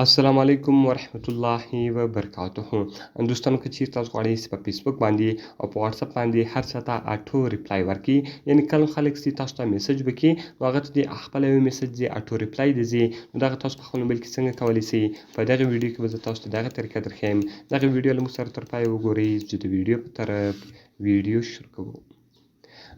السلام علیکم ورحمت الله وبرکاته. دوستانو که چیرته تاسو غواړئ چې په فیسبوک باندې او په واټس اپ باندې هر څه ته اټو ریپلای ورکړي، یعنې کله خلک چې تاسو ته میسج وکړي نو هغه ته د خپله یو میسج چې اټو ریپلای د ځي، نو دغه تاسو په خپل موبایل کې څنګه کولی شئ. په دغه ویډیو کې به زه تاسو ته دغه طریقه درښیم. دغه ویډیو له موږ سره تر پایه وګورئ چې د ویډیو په طرف ویډیو شروع کوو.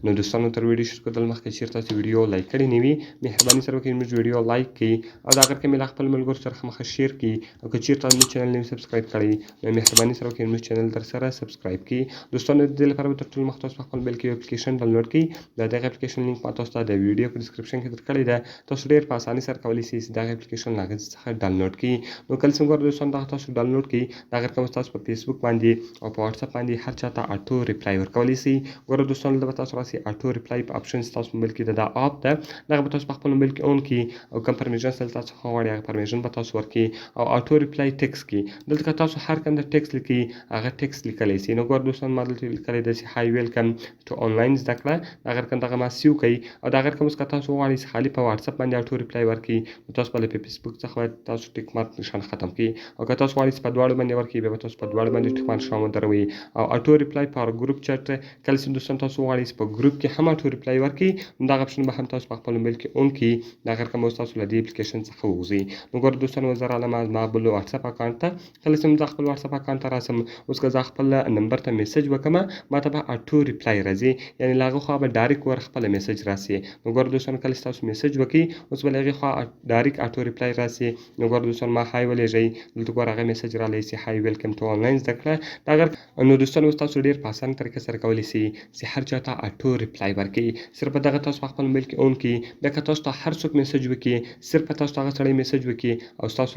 نو دوستانو تر ویډیو شروع کېدل مخکې چیرته تاسو ویډیو لایک کړې نه وي، مهرباني سره وکړئ زموږ ویډیو لایک کړئ او د هغه رقم له خپل ملګرو سره خامخا شیر کړئ. او که چیرته زموږ چینل نه وي سبسکرایب کړی نو مهرباني سره وکړئ زموږ چینل در سره سبسکرایب کړئ. دوستانو د دې لپاره به تر ټولو مخکې تاسو په خپل موبایل کې یو اپلیکیشن ډاونلوډ کړئ. د دغه اپلیکیشن لینک ما تاسو ته د ویډیو په ډسکرپشن کې درکړی ده. تاسو ډېر په اسانۍ سره کولی شئ چې دغه اپلیکیشن له هغه څخه ډاونلوډ کړئ. نو کله چې موږ دوستان دغه تاسو ډاونلوډ کړئ، د هغه رقم تاسو په فیسبوک باندې او په واټس اپ باندې هر چا ته اټو ریپلای ورکولی شئ. ګوره دوستانو دلته به تاسو راسئ اټو ریپلای په اپشن تاسو موبایل کې دا اپ ده، دغه به تاسو په خپل موبایل کې اون کړئ او کوم پرمیشن دلته څخه غواړئ هغه پرمیشن به تاسو ورکړئ او اټو ریپلای ټیکس کړئ. دلته که تاسو هر کوم د ټیکس لیکئ هغه ټیکس لیکلی شئ. نو ګوره دوستان ما دلته لیکلی ده چې هاي ویلکم ټو آنلاین زده کړه، دغه رقم دغه ما سیو کړئ او دغه رقم اوس که تاسو وغواړئ چې خالي په واټس اپ باندې اټو ریپلای ورکړئ، نو تاسو به له فیسبوک څخه باید تاسو ټیک مارک نښان ختم کړئ. او که تاسو غواړئ چې په دواړو باندې ورکړئ، بیا به تاسو په دواړو باندې ټیک مارک نښان ودروئ. او اټو ریپلای پر ګروپ چټ کله چې دوستان تاسو وغواړئ چې په ګروپ کې هم اټو ریپلای ورکړئ، نو دغه اپشن به هم تاسو په خپل موبایل کې اون کړئ. دغه رقم اوس تاسو له دې اپلیکیشن څخه ووځئ. نو ګوره دوستانو زه رالم زما بل واټس اپ اکاونټ ته. کله چې زه خپل واټس اپ اکاونټ ته راسم، اوس که زه خپل نمبر ته میسج وکړم ما ته به اټو ریپلای راځي، یعنې له هغه خوا به ډایرکټ ور خپله میسج راسي. نو ګوره دوستانو کله چې تاسو میسج وکړئ اوس به له هغې خوا ډایرکټ اټو ریپلای راسي. نو ګوره دوستانو ما هاي ولېږئ، دلته ګوره هغه میسج رالی چې هاي ویلکم ټو آنلاین زده کړه. دغه نو دوستانو اوس تاسو ډېر په اسانه طریقه سره کولی شئ چې هر چا ته اټو ریپلای ورکړئ. صرف دغه تاسو په خپل موبایل کې اون کړئ. بیا که تاسو ته هر څوک میسج وکړي، صرف تاسو ته هغه سړی میسج وکړي او ستاسو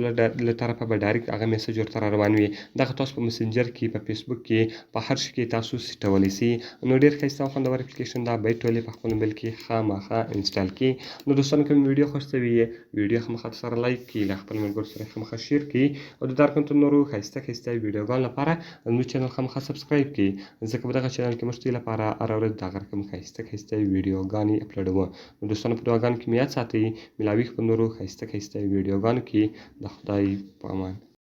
له طرفه به ډایرکټ هغه میسج ورته را روان وي. دغه تاسو په مسنجر کې، په فیسبوک کې، په هر شي کې تاسو سیټولی شئ. نو ډېر ښایسته او خوندور اپلیکیشن ده، باید ټول یې په خپل موبایل کې خامخا انسټال کړئ. نو دوستانو که مې ویډیو خوښ شوي ویډیو خامخا سره لایک کړئ، له خپل ملګرو سره خامخا شیر کړئ او د دغه رقم نورو ښایسته ویډیوګانو لپاره زموږ چینل خامخا سبسکرایب کړئ، ځکه په دغه چینل کې موږ ستاسو لپاره هره ورځ دغه رقم ښایسته ویډیوګانې اپلوډوو. نو دوستانو په دعاګانو کې مې یاد ساتئ. ملاویږو په نورو ښایسته ویډیوګانو کې. د خدای په امان.